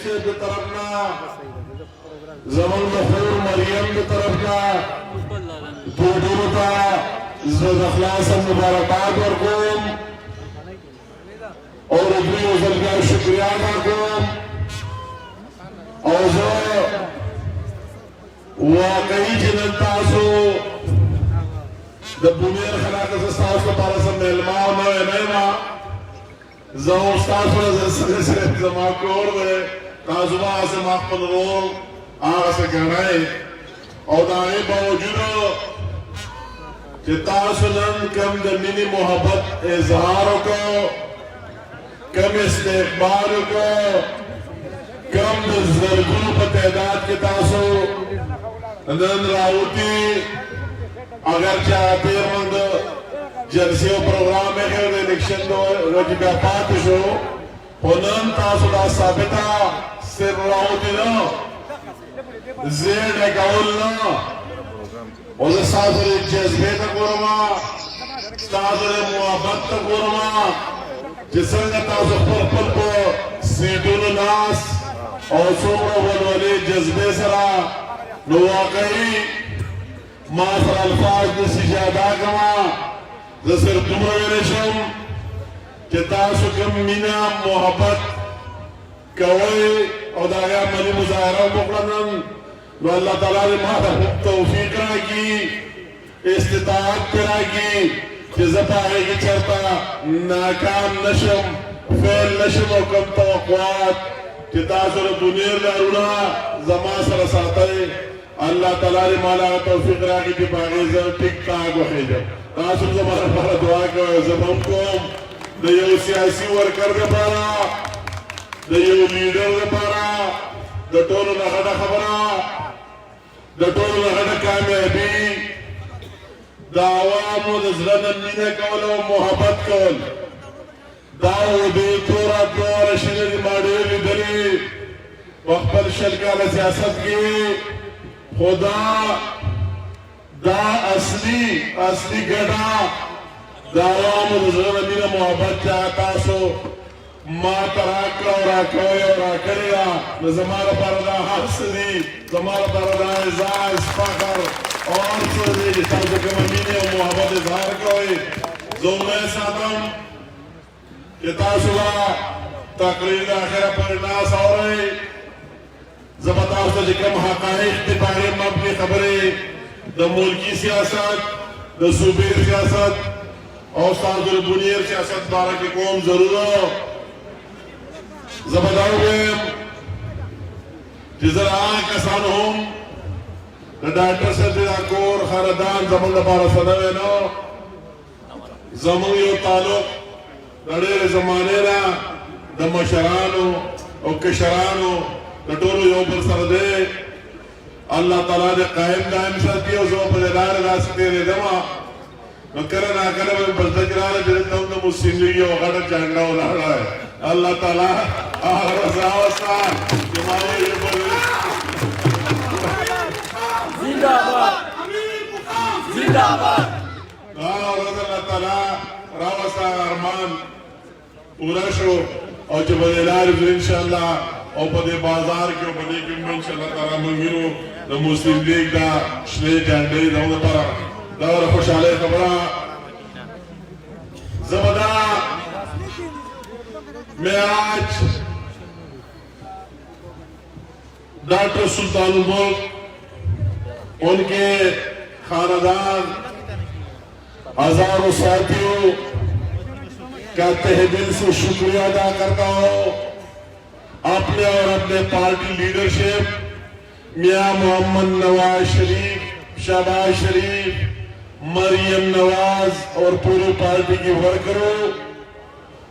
سے طرفنا زمن مخور مریم کی طرفنا دوڑتا زد اخلاص مبارکات ورکوم اور ادری وزلگار شکریات ورکوم اور زو واقعی جنن تاسو د بنیر خلاقه تاسو لپاره سم علما او نو نیما زو تاسو سره زما کور ده تاسو ما سم خپل رول هغه څه غړای او دا یې باوجود چې تاسو نن کوم د مینې محبت اظهار وکړو کوم استقبال وکړو کوم د زرګونو په تعداد کې تاسو نن راوتی اگر چاہتے مند جلسے و پروگرام ہے خیر الیکشن دو رجی بیاپات شو پنن تاسو دا ثابتا سر راوتی نا زیر نگاول نا وزر ساسر جذبے تا گورما ساسر محبت تا گورما جسنگ تاسو پرپل کو سیدون ناس اور سمرو ولولی جذبے سرا نو واقعی ما سر الفاظ نسی جادا کما زسر دمرویرشم کہ تاسو کم مینا محبت کوئی او داغیا منی مظاہرہ مقرنن نو اللہ تعالیٰ نے ماتا توفیق راکی استطاعت راکی کہ زپاہے کی چرتا ناکام نشم فیل نشم و کم توقعات کہ تاسو دنیر لارونا زمان سر ساتے اللہ تعالیٰ نے مالا توفیق راکی کی باغیزہ ٹک تاک وخیجا تاسو زمان پارا دعا کرو زمان کوم دیو سیاسی ورکر دے پارا دیو لیڈر دے پارا دٹولو نغد خبرہ دٹولو نغد کامیابی دعوامو دزلن مینہ کولو محبت کول داو دے تورا دور شنر ماڑیوی دلی وقبل شلکال سیاست کی خدا دا اصلی گڑا دعوام رضوان امین محبت چاہتا سو ما تراکر اور آکوئی اور آکریا زمارا پردہ حفظ دی زمارا پردہ اعزاز فخر اور سوزی جتاو کم امین محبت اظہار کوئی زومے ساتم کتاسولا تقریر آخرہ پر ناس ہو رہی زبطاو سا جکم حقائق دی پاہی مبنی خبری دا ملکی سیاست دا صوبیر سیاست اور سازر بنیر سیاست بارا کی قوم ضرور ہو زبطاو گئیم جزر آن کسان ہم دا ڈاکٹر سردیدہ کور خاردان زمان دا بارا صدوے نو زمان یو تعلق دا دیر زمانے را دا مشرانو او کشرانو کٹولو یو پر سر دے اللہ تعالیٰ نے قائم دائم ساتھی اور زو پر ادار راستے رے دما نکرن آکرم بزدجران جنتا ہم نے مسلم لیگی و غدر جانگا ہو لڑا ہے اللہ تعالیٰ آخر رضاوستان جمعوی یہ بولے زندہ باد زندہ باد اللہ تعالیٰ راوستان ارمان پورا شو اور جب ادار انشاءاللہ اور پدے بازار کے اور پدے کیوں میں انشاءاللہ تعالیٰ منگیرو دا مسلم لیگ دا شنے جانڈے دا انہوں پارا دا اور خوش آلے خبرہ زبدہ میں آج ڈاکٹر سلطان الملک ان کے خاندان ہزاروں ساتھیوں کا تہ دل سے شکریہ ادا کرتا ہوں اپنے اور اپنے پارٹی لیڈرشپ میاں محمد نواز شریف شہباز شریف مریم نواز اور پوری پارٹی کی ورکروں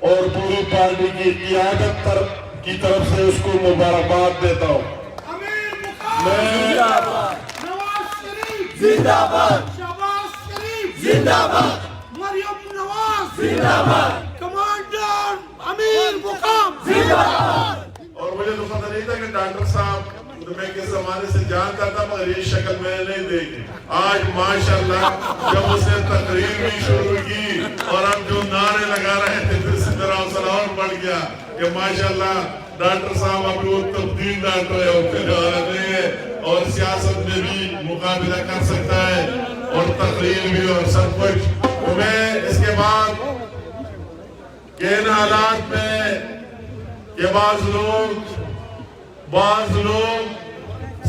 اور پوری پارٹی کی قیادت کی طرف سے اس کو مبارکباد دیتا ہوں نواز شریف زندہ باد شہباز شریف زندہ باد مریم نواز زندہ باد کمانڈر امیر مقام زندہ باد اور مجھے تو پتہ نہیں تھا کہ ڈاکٹر صاحب میں کس زمانے سے جانتا تھا مگر یہ شکل میں نے نہیں دیکھی آج ماشاءاللہ جب اسے تقریر بھی شروع کی اور ہم جو نعرے لگا رہے تھے پھر سے میرا حوصلہ اور بڑھ گیا کہ ماشاءاللہ ڈاکٹر صاحب آپ کو تبدیل ڈاکٹر ہوتے ہیں اور سیاست میں بھی مقابلہ کر سکتا ہے اور تقریر بھی اور سب کچھ. تو میں اس کے بعد کہ ان حالات میں کہ بعض لوگ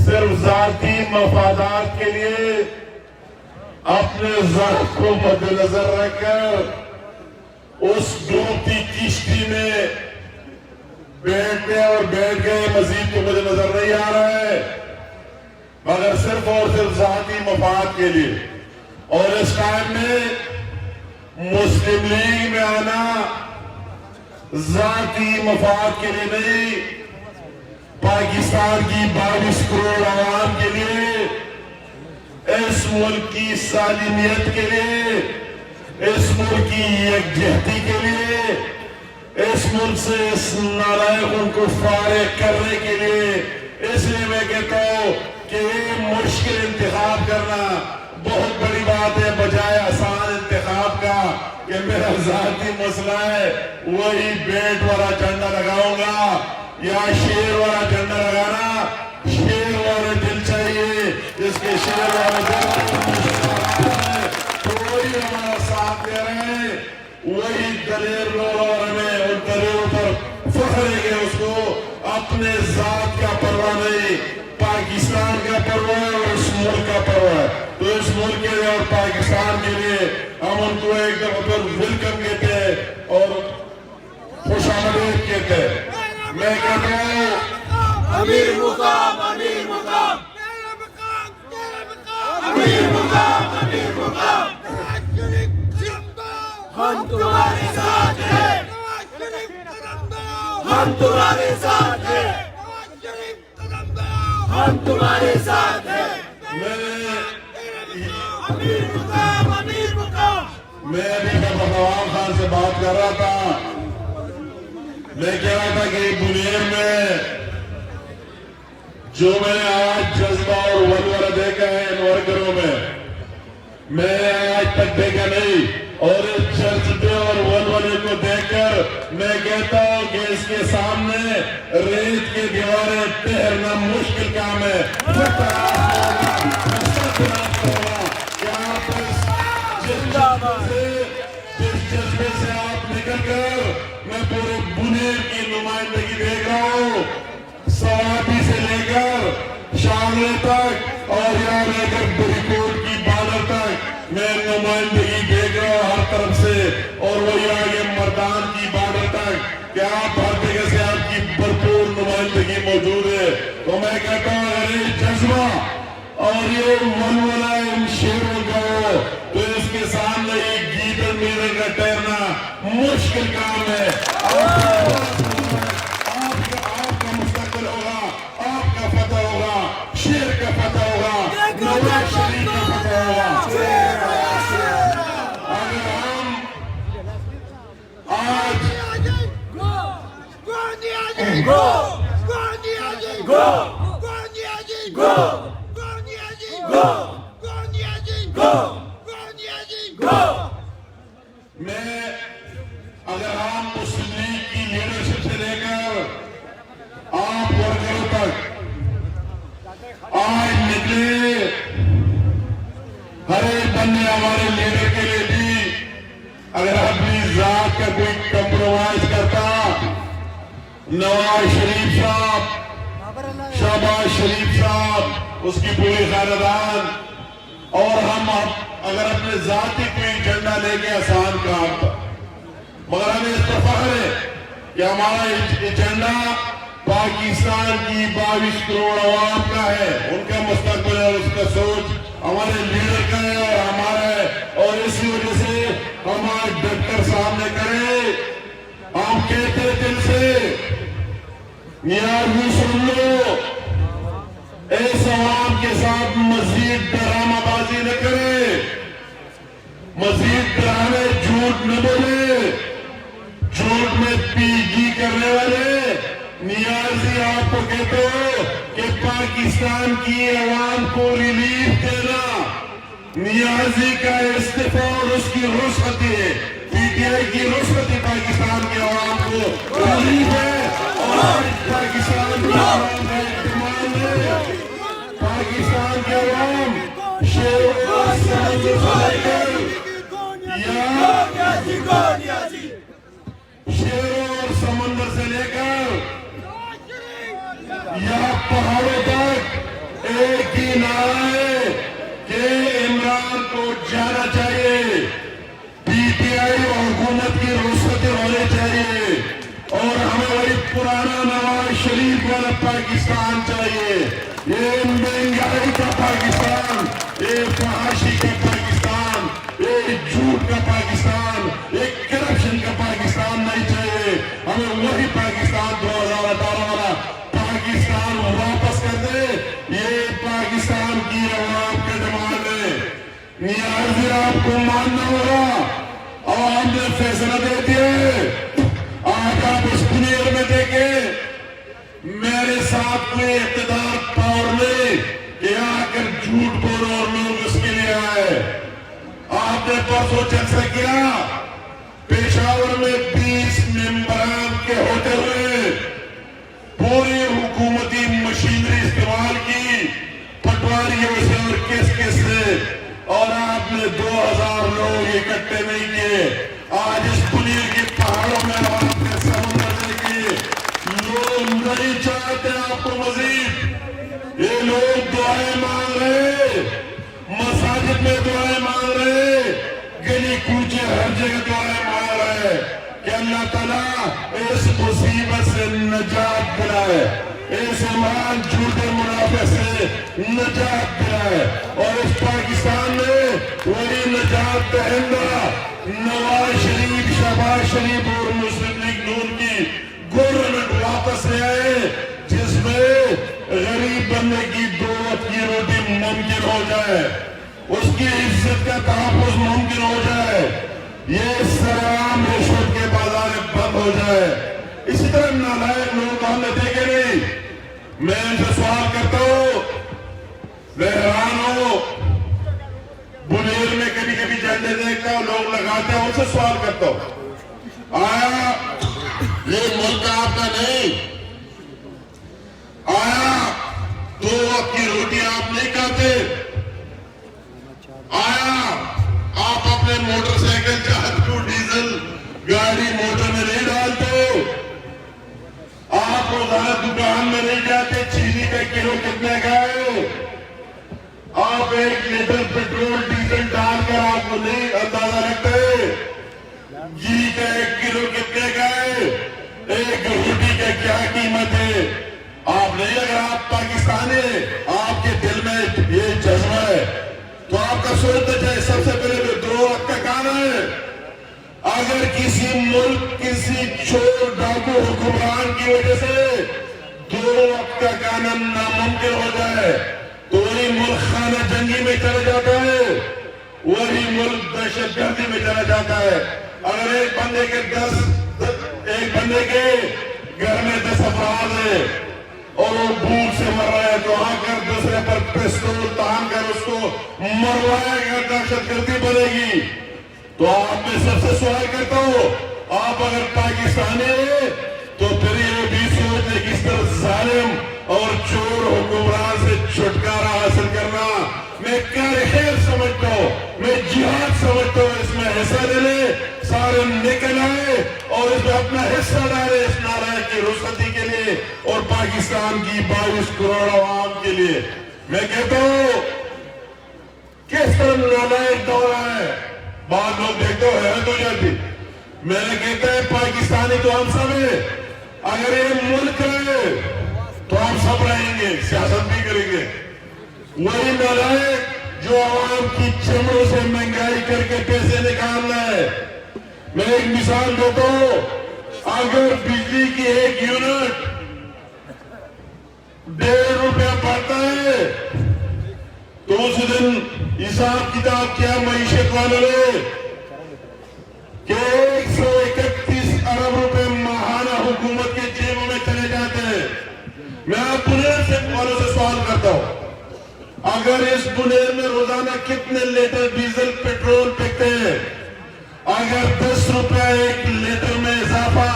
صرف ذاتی مفادات کے لیے اپنے ذات کو مد نظر رکھ کر اس ڈوبتی کشتی میں بیٹھ گئے. مزید تو مجھے نظر نہیں آ رہا ہے مگر صرف اور صرف ذاتی مفاد کے لیے. اور اس ٹائم میں مسلم لیگ میں آنا ذاتی مفاد کے لیے نہیں، پاکستان کی 22 کروڑ عوام کے لیے، اس ملک کی سالمیت کے لیے، اس ملک کی یکجہتی کے لیے، اس ملک سے اس نالائقوں کو فارغ کرنے کے لیے. اس لیے میں کہتا ہوں کہ یہ مشکل انتخاب کرنا بہت بڑی بات ہے بجائے آسان انتخاب کا کہ میرا ذاتی مسئلہ ہے وہی بیٹ والا جھنڈا لگاؤں گا یا شیر والا جھنڈا لگانا. شیر والے دل چاہیے جس کے شیر والے دل تو وہی ہمارا ساتھ دے رہے ہیں، وہی دلیر لوگ اور ہمیں ان دلیروں پر فخر ہے کہ اس کو اپنے ذات کا پرواہ نہیں، پاکستان کا پرواہ اور اس ملک کا پرواہ ہے. تو اس ملک کے لیے اور پاکستان کے لیے ہم ان کو ایک دفعہ پر ویلکم کہتے ہیں اور خوش آمدید کہتے ہیں. میں کہتا ہوں امیر مقام، امیر مقام، امیر مقام، امیر مقام، ہم تمہارے ساتھ ہیں، ہم تمہارے ساتھ ہیں، ہم تمہارے ساتھ ہیں. میں ابھی بغوان خان سے بات کر رہا تھا. میں کہہ رہا تھا کہ بنیر میں جو میں نے آج جذبہ اور ولولہ دیکھا ہے ان ورکروں میں نے آج تک دیکھا نہیں. اور اس جذبے اور ولولے کو دیکھ کر میں کہتا ہوں کہ اس کے سامنے ریت کی دیواریں ٹہرنا مشکل کام ہے. جس جذبے سے آپ نکل کر میں پورے بنیر کی نمائندگی دیکھ رہا ہوں، سوابی سے لے کر شاملے تک اور یہاں لے کر بریکوٹ کی بارڈر تک میں نمائندگی دیکھ رہا ہوں ہر طرف سے. اور وہی آگے مردان کی بارڈر تک کہ آپ ہر جگہ سے آپ کی بھرپور نمائندگی موجود ہے. تو میں کہتا ہوں اگر یہ جذبہ اور یہ ولولہ ان شیروں کا ہو تو اس کے سامنے یہ گیدڑ میرے کا ٹہرنا مشکل کام ہے. آپ کا مستقبل ہوگا، آپ کا فتح ہوگا، شیر کا فتح ہوگا، نواز شریف کا فتح ہوگا. اگر ہم آج اگر ہم مسلم لیگ کی لیڈرشپ سے لے کر آپ ورکروں تک آج نکلے ہر ایک بندے ہمارے لیڈر کے لیے بھی اگر اپنی ذات کا کوئی کمپرومائز کرتا، نواز شریف صاحب، شہباز شریف صاحب، اس کی پوری خاندان اور ہم اگر اپنے ذاتی کوئی ایجنڈا لے کے آسان کام تھا، مگر ہمیں اس پر فخر ہے کہ ہمارا ایجنڈا پاکستان کی 22 کروڑ عوام کا ہے، ان کا مستقبل ہے، اس کا سوچ ہمارے لیڈر کا ہے اور ہمارا ہے. اور اسی وجہ سے ہم آج ڈاکٹر سامنے کریں، ہم کہتے دل سے نیازی سن لو، اس عوام کے ساتھ مزید ڈرامہ بازی نہ کرے، مزید ڈرامے جھوٹ نہ بولے، جھوٹ میں پیگی کرنے والے. نیازی آپ کو کہتے ہو کہ پاکستان کی عوام کو ریلیف دینا، نیازی کا استعفیٰ اور اس کی رخصتی ہے، پی ٹی آئی کی رخصتی پاکستان کی عوام کو ریلیف ہے. اور پاکستان پاکستان کے عوام شیر اور سمندر سے شیروں اور سمندر سے لے کر یا پہاڑوں تک ایک ہی نعرہ ہے کہ عمران کو جانا چاہیے، پی ٹی آئی اور حکومت کی رخصتی ہونی چاہیے، اور ہمیں وہی پرانا نواز شریف والا پاکستان چاہیے۔ یہ مہنگائی کا پاکستان، یہ فحاشی کا پاکستان، یہ جھوٹ کا پاکستان، یہ کرپشن کا پاکستان نہیں چاہیے۔ ہمیں وہی پاکستان 2018 والا پاکستان واپس کر دے۔ یہ پاکستان کی عوام کے ڈیمانڈ ہے، نیازی آپ کو ماننا ہوگا۔ عوام نے فیصلہ دے دیا۔ آج آپ اس دنیا میں دیکھیں، میرے ساتھ کوئی اقتدار پاور میں کہ آ کر جھوٹ بولو اور لوگ اس کے لیے آئے۔ آپ نے پرسوں جلسہ کیا، پشاور میں 20 ممبران کے ہوتے ہوئے پوری حکومتی مشینری استعمال کی، پٹواریوں سے اور کس سے، اور آپ نے 2000 لوگ اکٹھے نہیں کیے۔ آج اس دنیا کے پہاڑوں میں آپ نے سمندر دیکھیے، لوگ نہیں چاہتے آپ کو مزید۔ یہ لوگ دعائیں مانگ رہے، مساجد میں دعائیں مانگ رہے، گلی کوچے ہر جگہ دعائیں مانگ رہے کہ اللہ تعالیٰ اس مصیبت سے نجات دلائے، اس عمران جھوٹے منافع سے نجات دلائے، اور اس پاکستان میں وہی نجات دہندہ نواز شریف، شہباز شریف اور مسلم لیگ نون کی گورنمنٹ واپس لے آئے، جس میں غریب بننے کی 2 وقت کی روٹی ممکن ہو جائے، اس کی عزت کا تحفظ ممکن ہو جائے، یہ سرعام رشوت کے بازار بند ہو جائے۔ اسی طرح نالائق لوگ ہم نے دیکھے نہیں۔ میں ان سے سوال کرتا ہوں، میں حیران ہوں، بنیر میں کبھی کبھی جھنڈے دیکھتا ہوں، لوگ لگاتے ہیں، ان سے سوال کرتا ہوں، آیا یہ ملک آپ کا نہیں؟ آیا 2 وقت کی روٹی آپ نہیں کھاتے؟ آیا آپ اپنے موٹر سائیکل چاہتے ڈیزل گاڑی موٹر میں نہیں ڈالتے؟ آپ روزانہ دکان میں نہیں جاتے، چینی کا کلو کتنے کا ہے؟ آپ 1 لیٹر پیٹرول ڈیزل ڈال کر آپ کو نہیں اندازہ رکھتے؟ گھی کا 1 کلو کتنے کا ہے؟ ایک روٹی کا کیا قیمت ہے؟ آپ نہیں، اگر آپ پاکستانی ہیں، آپ کے دل میں یہ جذبہ ہے تو آپ کا سوچنا چاہیے سب سے پہلے 2 وقت کا کھانا ہے۔ اگر کسی ملک کسی چور ڈاکو حکمران کی وجہ سے 2 وقت کا کھانا ناممکن ہو جائے تو وہی ملک خانہ جنگی میں چلا جاتا ہے، وہی ملک دہشت گردی میں چلا جاتا ہے۔ اگر ایک بندے کے گھر میں 10 افراد ہیں اور وہ بھوک سے مر رہا ہے تو آ کر دوسرے پر پستول تان کر اس کو مروائے گا، دہشت گردی بنے گی۔ تو آپ میں سب سے سوال کرتا ہوں، آپ اگر پاکستانی ہیں تو پھر یہ بھی سوچ لیں کس طرح ظالم اور چور حکمران سے چھٹکارا حاصل کرنا میں خیر سمجھتا ہوں، میں جہاد سمجھتا ہوں۔ اس میں حصہ لے لے، سارے نکل آئے اور اس میں اپنا حصہ ڈالے اس نالائق کی رخصتی کے لیے اور پاکستان کی 22 کروڑ عوام کے لیے۔ میں کہتا ہوں کس طرح نالائق دور ہے، بعض لوگ دیکھتے ہو حیرت ہو جاتی۔ میں نے کہتا ہے پاکستانی تو ہم سب ہیں، اگر یہ ملک رہے تو ہم سب رہیں گے، سیاست بھی کریں گے۔ وہی نالائق جو عوام کی چمڑوں سے مہنگائی کر کے پیسے نکالنا ہے۔ میں ایک مثال دیتا ہوں، اگر بجلی کی 1 یونٹ 1.5 روپیہ پڑتا ہے تو اس دن حساب کتاب کیا معیشت والوں نے کہ 131 ارب روپے ماہانہ حکومت کے جیبوں میں چلے جاتے ہیں۔ میں آپ بنیر والوں سے سوال کرتا ہوں، اگر اس بنیر میں روزانہ کتنے لیٹر ڈیزل پیٹرول بکتے ہیں؟ اگر 10 روپے 1 لیٹر میں اضافہ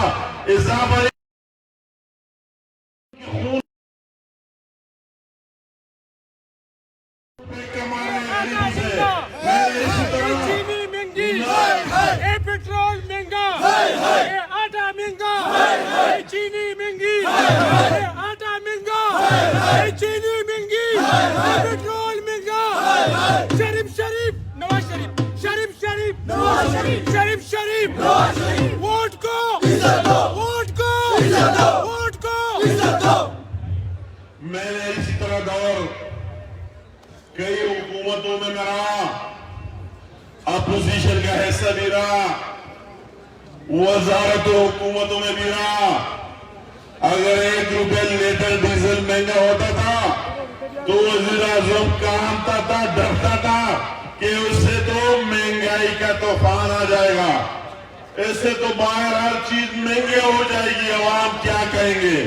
چینی مہنگی آٹا مہنگا چینی مہنگی پیٹرول مہنگا شریف نواز شریف ووٹ کو میں نے اسی طرح دور کئی حکومتوں میں رہا، اپوزیشن کا حصہ بھی رہا، وزارت و حکومتوں میں بھی رہا۔ اگر 1 روپے لیٹر ڈیزل مہنگا ہوتا تھا تو وزیر اعظم کانپتا تھا، ڈرتا تھا کہ اس سے تو مہنگائی کا طوفان آ جائے گا، اس سے تو باہر ہر چیز مہنگی ہو جائے گی، عوام کیا کہیں گے۔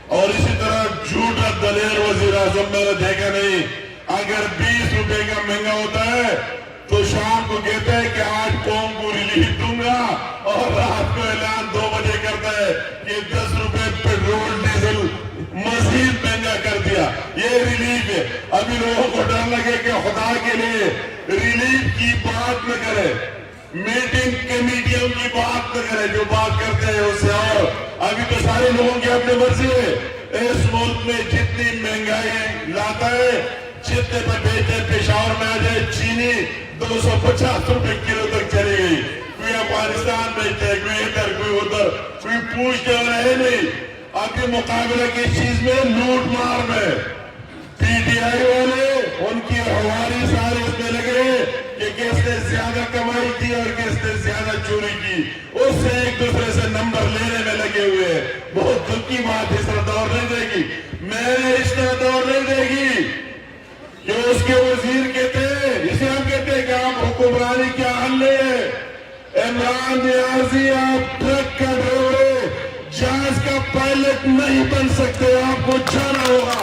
اور اسی طرح جھوٹا دلیر وزیر اعظم میں نے دیکھا نہیں، اگر 20 روپے کا مہنگا ہوتا ہے تو شام کو کہتا ہے کہ آج قوم کو ریلیف دوں گا، اور رات کو اعلان 2 بجے کرتا ہے کہ 10 روپے پیٹرول ڈیزل مزید مہنگا کر دیا، یہ ریلیف ہے۔ ابھی لوگوں کو ڈر لگے کہ خدا کے لیے ریلیف کی بات نہ کرے، میٹنگ کمیٹیوں کی بات نہ کرے، جو بات کرتے ہیں اس سے اور ابھی تو سارے لوگوں کی اپنے مرضی ہے۔ اس ملک میں جتنی مہنگائی لاتا ہے، جتنے پر بیچے، پشاور میں آ جائے چینی 250 روپے کلو تک چلی گئی، کوئی افغانستان بیچتا ہے، کوئی ادھر کوئی ادھر، کوئی پوچھنے والا ہے نہیں۔ ابھی مقابلہ کس چیز میں؟ لوٹ مار میں۔ پی ٹی آئی والے ان کی ہواری سارے اس میں لگے کہ کس نے زیادہ کمائی کی اور کس نے زیادہ چوری کی، اس سے ایک دوسرے سے نمبر لینے میں لگے ہوئے ہیں۔ بہت دکھ کی بات، اس طرح دور نہیں دے گی، میں نے اس طرح دور نہیں دے گی کہ اس کے وزیر کہتے ہیں، اسے ہم کہتے ہیں کہ آپ حکمرانی کیا حل ہے؟ عمران نیازی آپ ٹرک کا ڈرائیور، جہاز کا پائلٹ نہیں بن سکتے، آپ کو جانا ہوگا۔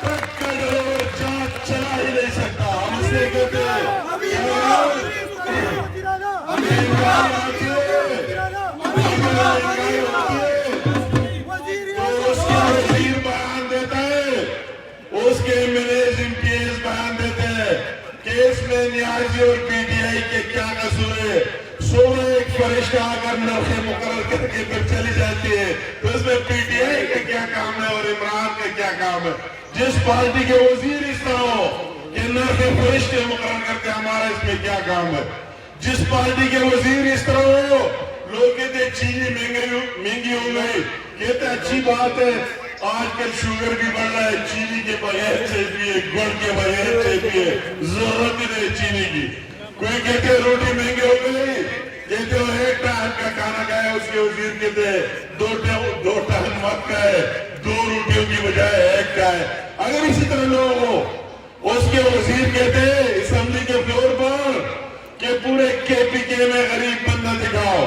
ٹرک کا ڈرائیور جہاز چلا ہی نہیں سکتا، ہم اسے کہتے ہیں وزیر بیان دیتا ہے، اس کے MLAs MPs بیان دیتے ہیں کہ اس میں نیازی اور پی ٹی آئی کے کیا قصور ہے۔ صبح ایک فرشتہ اگر نرخیں مقرر کر کے پھر چلی جاتی ہے تو اس میں پی ٹی آئی کا کیا کام ہے اور عمران کا کیا کام ہے؟ جس پارٹی کے وزیر اس طرح ہو کہ نرخیں فرشتے مقرر کرتے، ہمارا اس میں کیا کام ہے؟ جس پارٹی کے وزیر اس طرح ہو، لوگ کہتے چینی مہنگی ہو گئی، کہتے اچھی بات ہے، آج کل شوگر بھی بڑھ رہا ہے، چینی کے بغیر چاہیے، گڑ کے بغیر چاہیے، ضرورت ہی نہیں چینی کی۔ کوئی کہتے روٹی مہنگی ہو گئی، کہتے ہو 1 ٹائم کا کھانا کھائے، اس کے وزیر کہتے 2 ٹائم وقت کا ہے، 2 روٹیوں کی بجائے 1 کا ہے۔ اگر اسی طرح لوگ ہو، اس کے وزیر کہتے اسمبلی کے فلور پر کہ پورے KPK میں غریب بندہ دکھاؤ،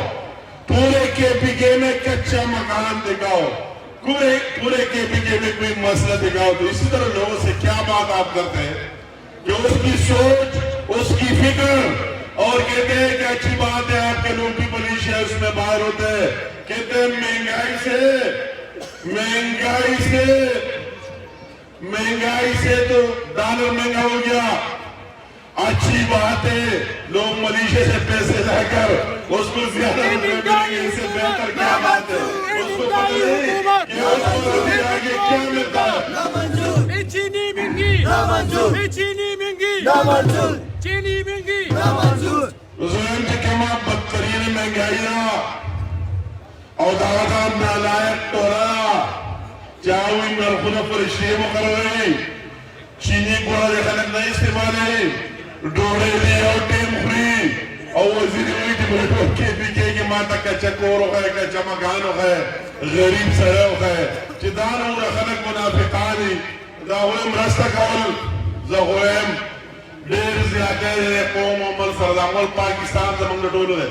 پورے KPK میں کچا مکان دکھاؤ، پورے KPK میں کوئی مسئلہ دکھاؤ، تو اسی طرح لوگوں سے کیا بات آپ کرتے ہیں کہ اس کی سوچ، اس کی فکر، اور کہتے ہیں کہ اچھی بات ہے آپ کے لوگ بھی ملیشیا اس میں باہر ہوتے ہیں، کہتے ہیں مہنگائی سے تو ڈالر مہنگا ہو گیا، اچھی بات ہے لوگ ملیشیا سے پیسے لے کر اس کو زیادہ روپے ملیں گے، اس سے بہتر کیا بات ہے؟ اس کو پتہ نہیں کہ اس کو آگے کیا ملتا ہے۔ چینی مہنگی چینی مہنگی حضور جی کما بدترین مہنگائی نا اور دادا نالائق ٹورا چاہوئی نرخنا فرشتے مقرر ہے، چینی کوڑا خلق نہیں استعمال ہے، ڈوڑے دی اور ٹیم خری اور وزیر ہوئی تھی بلٹو KPK کی ماتا کچا کور ہو گئے، کچا مکان ہو گئے، غریب سرے ہو گئے، چدان ہو رہا خلق منافقانی دا ہوئے مرستہ کول زہویم دیر زیادہ ہے قوم عمل سردامل پاکستان زمان ڈولو ہے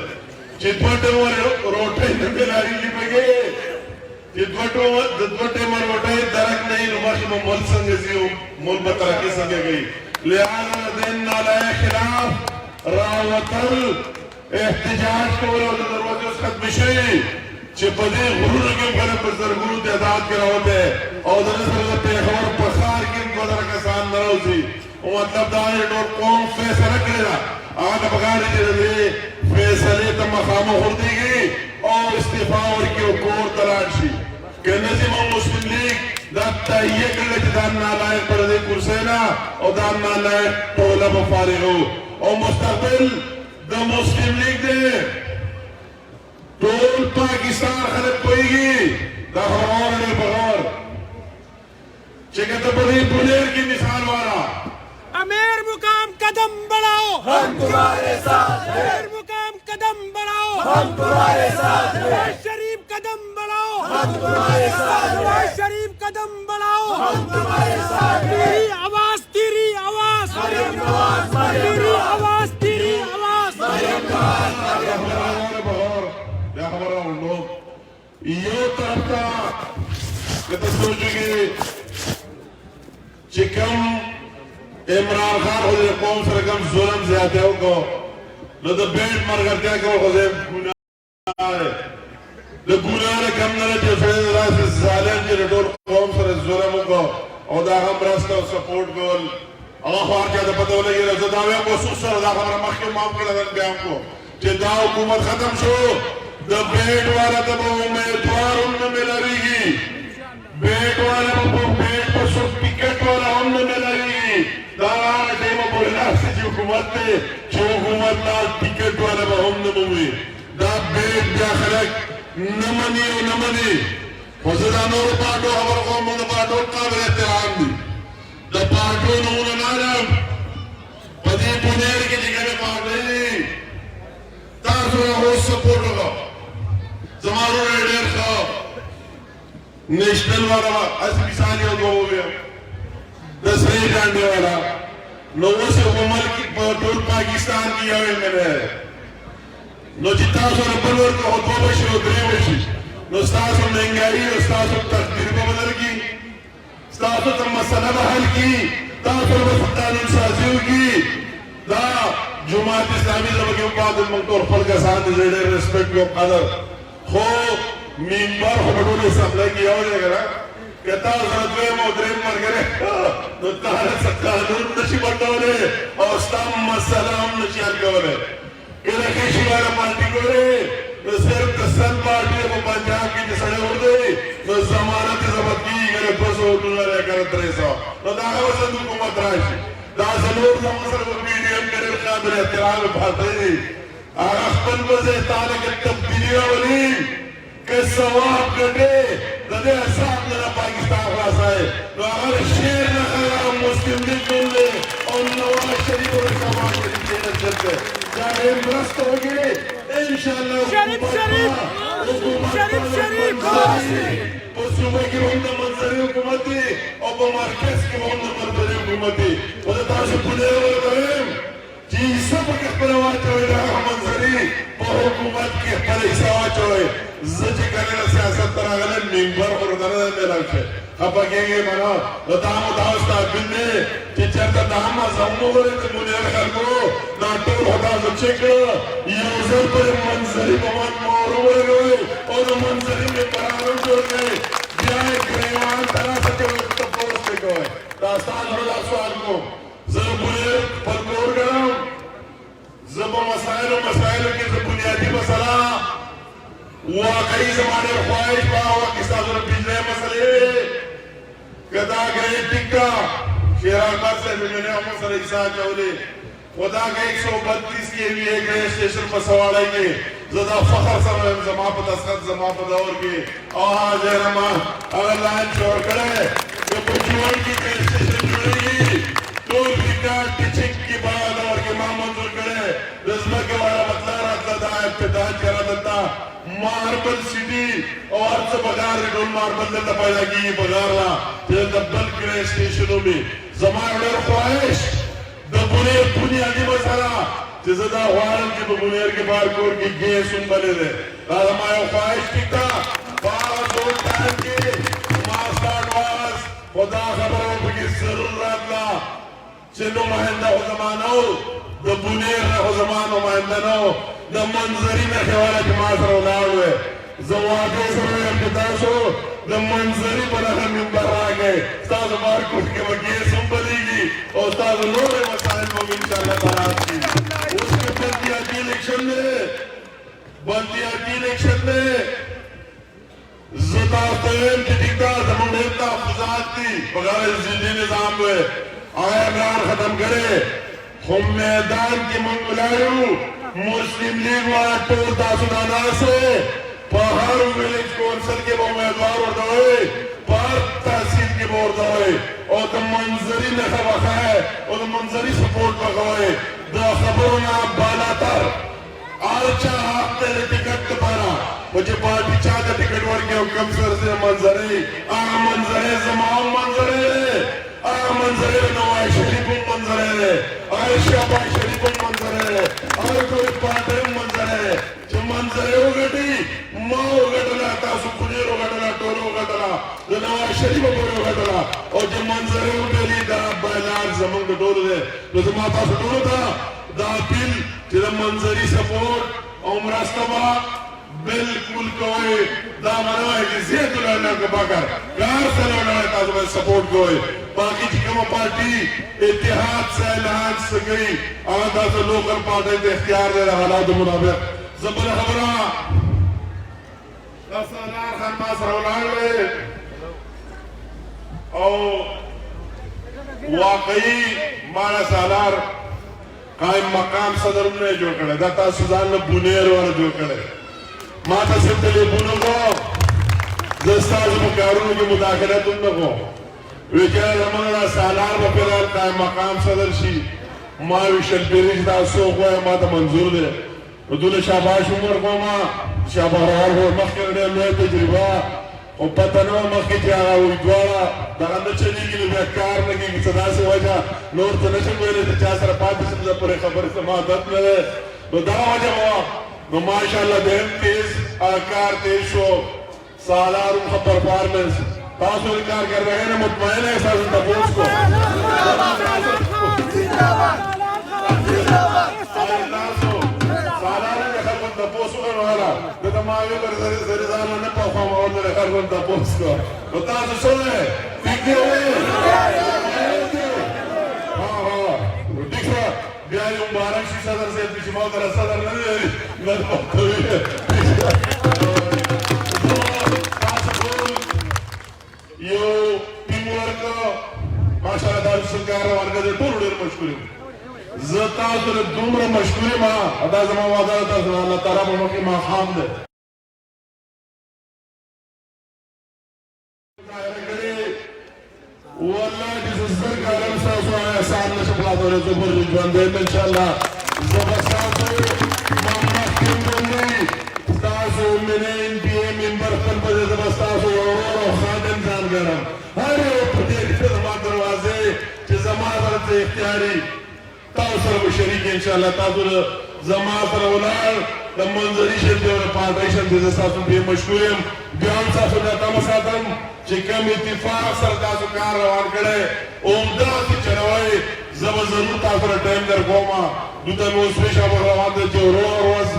چدوٹے مر روٹے نمبلاری لی بگئے چدوٹے مر روٹے درک نہیں نماش مل سنگزی مل بطرقی سنگے گئی لہذا دین نالائے خلاف راوطل احتجاج کو بلے ہوتے دروازے اس ختم شئی چپدے غرور کے بھلے پر زرگرو تعداد کے راوتے ہیں اور دنس پیخور پخار کن کو در کسان نروزی مطلب دائیں اور قوم فیصلہ کرے گا آگا بگانے جنہے فیصلے تا مقام خور دی گئی او استعفا ورکی و کور تلاشی کہ نظم مسلم لیگ دا تحییه کرده چه دان نالائق پرده کرسینا او دان نالائق طولہ مفارغو او مستقبل دا مسلم لیگ دے طول پاکستان خلق کوئی گی دا غور نے بغور چکتا بڑی بنیر کی مثال وارا امیر مقام قدم بڑھاؤ ہم تمہارے ساتھ ہیں امیر مقام قدم بڑھاؤ ہم تمہارے ساتھ ہیں شریف قدم بڑھاؤ ہم تمہارے ساتھ ہیں شریف قدم بڑھاؤ ہم تمہارے ساتھ ہیں تیری آواز تیری آواز مریم نواز مریم تیری نواز آواز تیری آواز مریم نواز مریم نواز غور بغور یا خبر ہوں لوگ یہ طرف تا کہتا سوچو گی چکم عمران خان خود قوم سرکم ظلم زیادہ ہو کو نو دا بیٹ مر کرتے ہیں کہ وہ خود گناہ ہے دا گناہ ہے کم نہ جو فیض اللہ سے ظالم جی رٹور قوم سر ظلم ہو کو اور دا ہم رستا و سپورٹ کو اللہ خوار کیا دا پتہ ہو لگی رضا داوے کو سوسر دا ہمارا مخیم معاف کر لگن بیان کو کہ دا حکومت ختم شو دا بیٹ والا دا وہ امیدوار ان میں ملا رہی گی بیٹ والا وہ بیٹ پر سب ٹکٹ والا ان میں ملا رہی گی دارا ٹیم بولنا سے جو حکومت تے جو حکومت لا ٹکٹ والا وہ ہم نے موی دا بیٹ بیا خلق نمانی و نمانی وزدہ نور پاٹو خبر قوم من پاٹو قابل احترام دی دا پاٹو نون نارم پدی بنیر کی جگہ میں پاٹو دی تاثر ہو سپورٹ ہوگا زمانو ریڈر خواہ نیشنل والا اس مثالی ہو گو گیا دسری جاننے والا لوگوں سے حکومت کی ٹول پاکستان کی آویل میں رہے نو جتا سو ربنور کو خطبہ بشی و دری بشی نو ستاسو مہنگائی و ستاسو تقدیر کو بدل کی ستاسو تم مسئلہ بحل کی تاسو رب قانون سازیو کی دا جماعت اسلامی زبکی بعد المکتور خلق آسان زیدے رسپیکٹ و قدر خو ممبر خبرون اسمبلی کی آویل گرہ کہتا زدوے مدرین مر گرے تو تارے سا قانون نشی بڑھولے اور ستام مسئلہ ہم نشی حل گولے کہ رکھی شوارا پارٹی گولے تو صرف کسن پارٹی کو پنجاب کی جسڑے ہو دے تو زمانت زبط کی گرے بس ہوتو نہ رہ کر تریسا تو داگا وزن حکومت راشی دا ضرور زمانسر کو میڈیم کرے قادر احترام بھاتے دی آگا خپل وزے تالک تبدیلی اولی کہ سواب کٹے دے احساب نہ پاکستان خلاص آئے تو اگر شیر نہ خیرہ مسلم بھی کن لے اور نواز شریف اور شہباز شریف کے نظر سے جاہے مرست ہوگی انشاءاللہ شریف شریف شریف وہ صوبہ کی بہت منظری حکومتی اور وہ مرکز کی بہت منظری حکومتی وہ دیتا سے پڑے ہوئے کریں جی سب کے پروا چوئے رہا منظری وہ حکومت کے پر حصہ چوئے زجی کرنے سیاست پر آگلے ممبر اور درد میرا چھے اب اگیں گے منا دام داوستا بندے چی چرتا دام زمو گرے تے منیر خلقو ناٹور خدا زچکر یوزر پر منظری بہت مورو گئے اور منظری میں پراروں جوڑ گئے جائے گریوان ترہ سکے وقت پوست لے گئے داستان رضا سوال کو زر منیر پر کور گرام زب مسائل کی زب بنیادی مسئلہ واقعی زمانے خواہش باہوا کس طرح بجلے مسئلے کدا گئے ٹکا شیران بات سے مجھنے احمد صلی عیسیٰ چاولے خدا کے 132 کے لیے ایک گئے اسٹیشن پر سوال آئی گے زدہ فخر سر زمان پر تسخط زمان پر دور کے آہا جہرمان اگر لائن چھوڑ کرے کہ پوچھوڑ کی کے اسٹیشن جڑے گی تو ریکارڈ ٹیچنگ کی بڑا دور کے ماں منظور کرے رزمہ کے بارا مطلع رہتا دا ابتداج کرا دیتا ماربل سٹی اور سے بغار ریڈون ماربل دیتا پیدا کی بغار لا جیسے دبل کرے اسٹیشنوں میں زمان اڑر خواہش دبونیر بنیادی مسئلہ جیسے دا خوارن کی بنیر کے بار کور کی گئے سن بلے دے ہمارا خواہش ٹکتا باز اور ٹائم کی ماسٹر واز خدا خبروں کی ضرورت لا چلو مہندہ ہو زمانو دا بنیر ہو زمانو مہندہ نو دا منظری میں خیوالا جماعت رولاو ہے زواجو سروے امتداشو دا منظری پر اگر ممبر آگئے استاذ مارکوٹ کے وکیل سنبلی گی اور استاذ نور مسائل کو انشاءاللہ تعالیٰ کی اس کے پر کیا کی الیکشن میں بلدیاتی الیکشن میں زدہ تیم کی ٹکتا زمان تحفظات تھی بغیر زندی نظام ہوئے آیا امران ختم کرے ہم میدان کی منگلائیو مسلم لیگ والا ٹول داسدانا سے پہاڑ ویلیج کونسل کے امیدوار اردوئے پار تحصیل کے اردوئے اور دا منظری نخب اخائے اور دا منظری سپورٹ بخوائے دا خبرنا بالا تر آرچا حق تیرے ٹکٹ پارا مجھے پارٹی چاہتا ٹکٹ ورگے حکم سر سے منظری آگا منظرے زمان منظرے آگا منظرے نوائی شریف منظرے آگا شعبائی شریف منظرے آگا کوئی پارٹی منظرے جو منظرے ہو گٹی ماں ہو گٹلا تاسو کنیر ہو گٹلا ٹور ہو گٹلا جو نوائی شریف ہو گٹلا اور جو منظرے ہو گلی دا بائلار زمان کو ٹور دے جو زمان تاسو ٹور تھا دا پیل جو منظری سپورٹ عمرستبا بالکل کوئی دا منوائے کہ زیت اللہ کا باکر گار سے لوڑا ہے تازو میں سپورٹ کوئی باقی چکم پارٹی اتحاد سے الہان سے گئی آدھا سے لوکل پارٹی دے اختیار دے رہا حالات منابق زبر خبرہ سالار خان پاس رولان لے اور واقعی مانا سالار قائم مقام صدر نے جو کرے داتا سوزان نے بنیر والا جو کرے ماتا سے تلیفونوں کو دستاز مکارونوں کی مداخلت ان کو ویچار زمانہ سالار بپیرال قائم مقام صدر شی ماوی شلپیریش دا سوق ہوئے ماتا منظور دے دول شاباش عمر کو ماں شابہار ہو مخیر دے میں تجربہ اور پتنو مخی تیارا ہوئی دوارا داندہ چلی گی لئے کار لگی کی صدا سے وجہ نور تنشن ہوئے لئے چاہ سر پاتی سمجھا پرے خبر سے مادت میں لئے تو دا وجہ ہوا تو ماشاءاللہ دہم تیز آکار تیز شو سالار ان کا پرفارمنس تاسو انکار کر رہے ہیں مطمئن ہے احساس انتا پوچھ کو سالار ان کا خرق انتا پوچھ کو والا تو ماوی پر زریزانا نے پاپا ماور نے خرق انتا پوچھ کو تو تاسو سوئے ٹھیک ہے دیکھ رہا بیائی مبارک شی صدر سے پیچھ موتر صدر نہیں میں بہت ہوئی ہے یہ ٹیم ورک ماشاءاللہ دار سنکار ورگا دے ٹول دیر مشکوری زتا در دومر مشکوری ماں ادا زمان وعدہ تا اللہ تعالیٰ ممکی ماں خام دے واللہ جس سر کا علم ساسو آیا احسان نشکلات ہو رہے زبر رجوان دے انشاءاللہ زبر ساسو محمد کیم بندی ساسو منین پی ایم ممبر قلب دے زبر ساسو اور خادم جان گرم ہر پتیک خدمات دروازے چھ زمان سے اختیاری تاثر بشریک انشاءاللہ تاثر زمان پر اولار دا منظری شد دے اور پادریشن دے ساسو بھی مشکوریم بیان ساسو جاتا مساتم چکم اتفاق سرکاسو کار روان کرے عمدہ کی چنوائی زبا ضرور تاثر ٹائم در قوما دوتا موسوی شاہ پر روان دے جو روز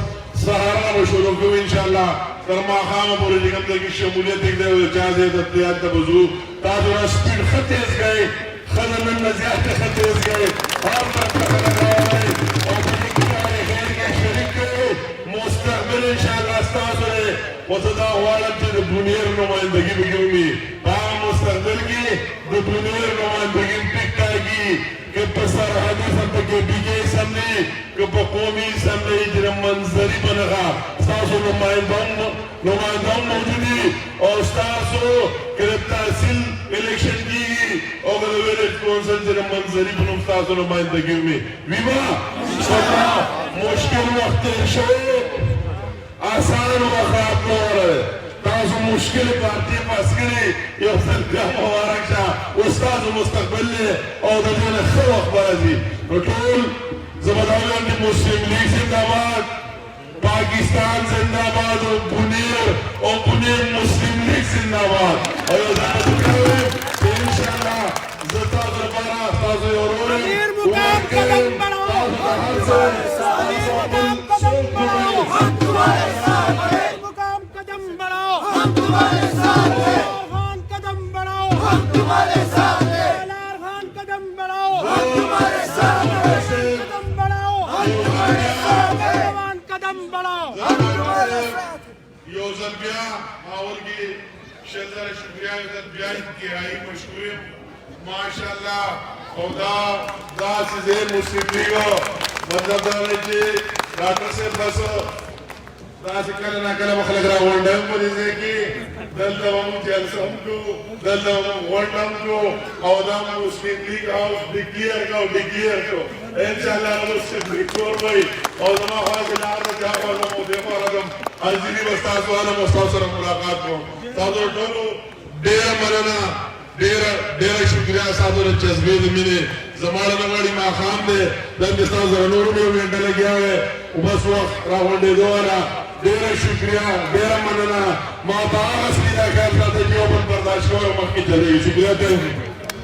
سہارا بشروع کیوں انشاءاللہ کرما خام پوری نکم دے کی شمولیت ایک دے ہوئے چاہزے تطلیات تبزو تاثر سپیڈ خطیز گئے خدمن نزیات خطیز گئے اور پر خطر گئے اور بلکہ خیر کے شریک گئے مستقبل انشاءاللہ استاثر وصدا حوالت چیز دنیر نمائندگی بگیونگی تاہم مستقبل کی دنیر نمائندگی پکتا گی کہ پسر حدیث ہم تک بی کے اسمبلی کہ قومی اسمبلی جنہ منظری بنگا ستاسو نمائندہ موجودی اور ستاسو کہ تحصیل الیکشن کی اور ویلیج کونسل جنہ منظری بنم ستاسو نمائندگی میں ویما ستا مشکل وقت شوئے آسان و خراب نہ ہو رہے تاسو مشکل پارٹی پاس کری یہ فلقہ مبارک شاہ استاد مستقبل لے اور دجھنے خو اخبار جی نٹول زبداویان کی مسلم لیگ زندہ باد پاکستان زندہ باد اور بنیر مسلم لیگ زندہ باد اور یہ زیادہ کریں کہ انشاءاللہ زدہ دربارہ تاسو اور امیر مقام قدم بڑھو امیر مقام قدم بڑھو ہم تمہارے ساتھ ہیں مقام قدم بڑھو ہم تمہارے ساتھ ہیں خان قدم بڑھو ہم تمہارے ساتھ ہیں خان قدم بڑھو ہم تمہارے ساتھ ہیں قدم بڑھو ہم تمہارے ساتھ ہیں قدم بڑھاؤ یو زلبیا آور کی شہزار شکریہ عزت بیائی کی آئی مشکوریم ماشاءاللہ خدا دا سیزے مسلم لیگو مطلب دانے چی ڈاکٹر سے بس دا سکر ناکل مخلق را ونڈم پریزے کی دل دوام جلسم کو دل دوام ونڈم کو او دا مسلم لیگ آو ڈگیر کو انشاءاللہ مسلم لیگ کور بھئی او دا خواہ جلار جا خواہ دیکھو رکم عزیزی بستاز والا مستاثر ملاقات کو سادر ڈولو دیر مرنا دیر شکریہ سادر جذبید میرے زمانہ نواڑی ماخام دے دن دستاز رنور میں وینٹا لگیا ہوئے بس وقت راہون دے دوارا دیر شکریہ دیر مننا ماتا آغا سیدہ خیال ساتھ جیو پر برداشت ہوئے مخی چلے گی شکریہ دیر